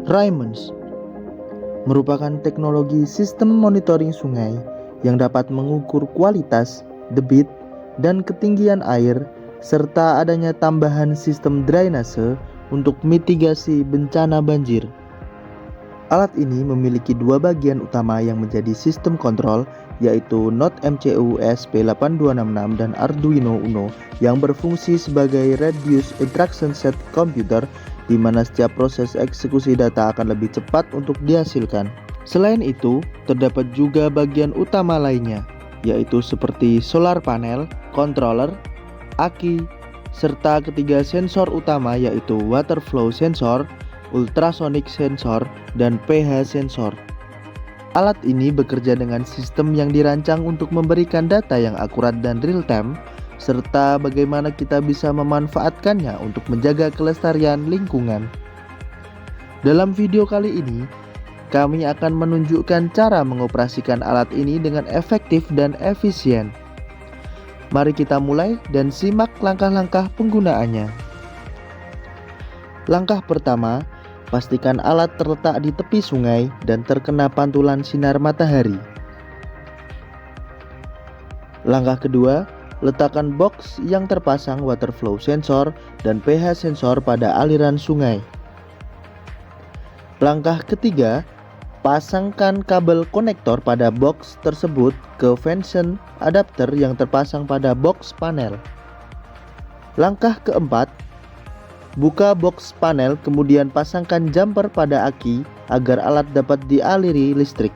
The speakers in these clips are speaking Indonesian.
Rymons merupakan teknologi sistem monitoring sungai yang dapat mengukur kualitas, debit, dan ketinggian air serta adanya tambahan sistem drainase untuk mitigasi bencana banjir. Alat ini memiliki dua bagian utama yang menjadi sistem kontrol, yaitu Node MCU ESP8266 dan Arduino Uno yang berfungsi sebagai Reduced Instruction Set Computer, di mana setiap proses eksekusi data akan lebih cepat untuk dihasilkan. Selain itu, terdapat juga bagian utama lainnya, yaitu seperti solar panel, controller, aki, serta ketiga sensor utama yaitu water flow sensor, ultrasonic sensor, dan pH sensor. Alat ini bekerja dengan sistem yang dirancang untuk memberikan data yang akurat dan real time, serta bagaimana kita bisa memanfaatkannya untuk menjaga kelestarian lingkungan. Dalam video kali ini, kami akan menunjukkan cara mengoperasikan alat ini dengan efektif dan efisien. Mari kita mulai dan simak langkah-langkah penggunaannya. Langkah pertama, pastikan alat terletak di tepi sungai dan terkena pantulan sinar matahari. Langkah kedua, letakkan box yang terpasang water flow sensor dan pH sensor pada aliran sungai. Langkah ketiga, pasangkan kabel konektor pada box tersebut ke function adapter yang terpasang pada box panel. Langkah keempat, buka box panel kemudian pasangkan jumper pada aki agar alat dapat dialiri listrik.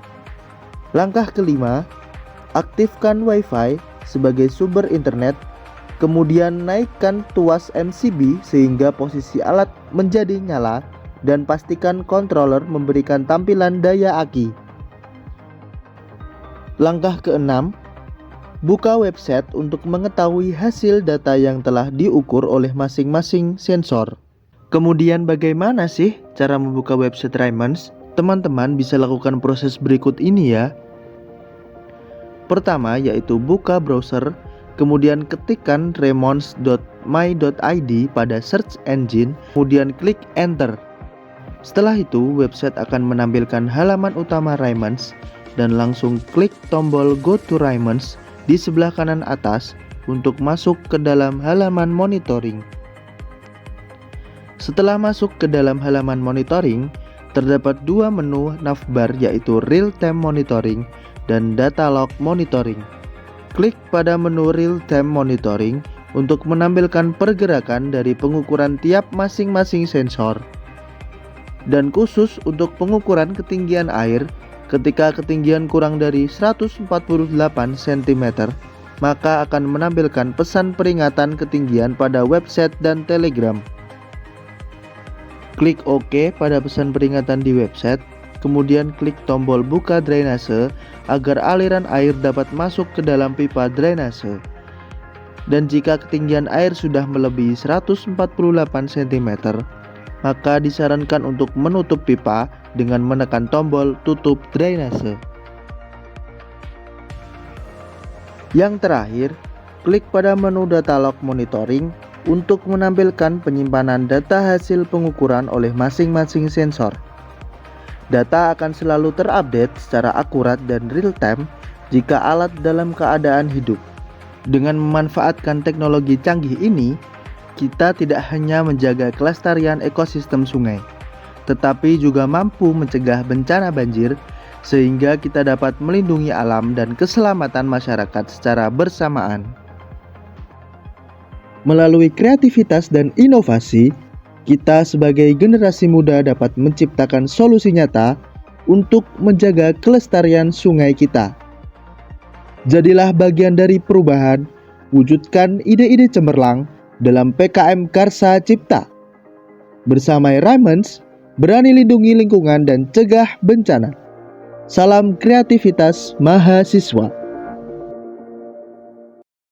Langkah kelima, aktifkan WiFi sebagai sumber internet, kemudian naikkan tuas MCB sehingga posisi alat menjadi nyala dan pastikan controller memberikan tampilan daya aki. Langkah keenam, buka website untuk mengetahui hasil data yang telah diukur oleh masing-masing sensor. Kemudian bagaimana sih cara membuka website Rymons? Teman-teman bisa lakukan proses berikut ini ya. Pertama yaitu buka browser, kemudian ketikkan rymons.my.id pada search engine, kemudian klik enter. Setelah itu website akan menampilkan halaman utama Rymons dan langsung klik tombol Go to Rymons di sebelah kanan atas untuk masuk ke dalam halaman monitoring. Setelah masuk ke dalam halaman monitoring, terdapat dua menu navbar yaitu Real Time Monitoring dan Data Log Monitoring. Klik pada menu Real Time Monitoring untuk menampilkan pergerakan dari pengukuran tiap masing-masing sensor. Dan khusus untuk pengukuran ketinggian air, ketika ketinggian kurang dari 148 cm, maka akan menampilkan pesan peringatan ketinggian pada website dan Telegram. Klik OK pada pesan peringatan di website, kemudian klik tombol buka drainase agar aliran air dapat masuk ke dalam pipa drainase. Dan jika ketinggian air sudah melebihi 148 cm, maka disarankan untuk menutup pipa dengan menekan tombol tutup drainase. Yang terakhir, klik pada menu Data Log Monitoring untuk menampilkan penyimpanan data hasil pengukuran oleh masing-masing sensor. Data akan selalu terupdate secara akurat dan real time jika alat dalam keadaan hidup. Dengan memanfaatkan teknologi canggih ini, kita tidak hanya menjaga kelestarian ekosistem sungai, tetapi juga mampu mencegah bencana banjir sehingga kita dapat melindungi alam dan keselamatan masyarakat secara bersamaan. Melalui kreativitas dan inovasi, kita sebagai generasi muda dapat menciptakan solusi nyata untuk menjaga kelestarian sungai kita. Jadilah bagian dari perubahan, wujudkan ide-ide cemerlang dalam PKM Karsa Cipta. Bersama Rymons, berani lindungi lingkungan dan cegah bencana. Salam kreativitas mahasiswa.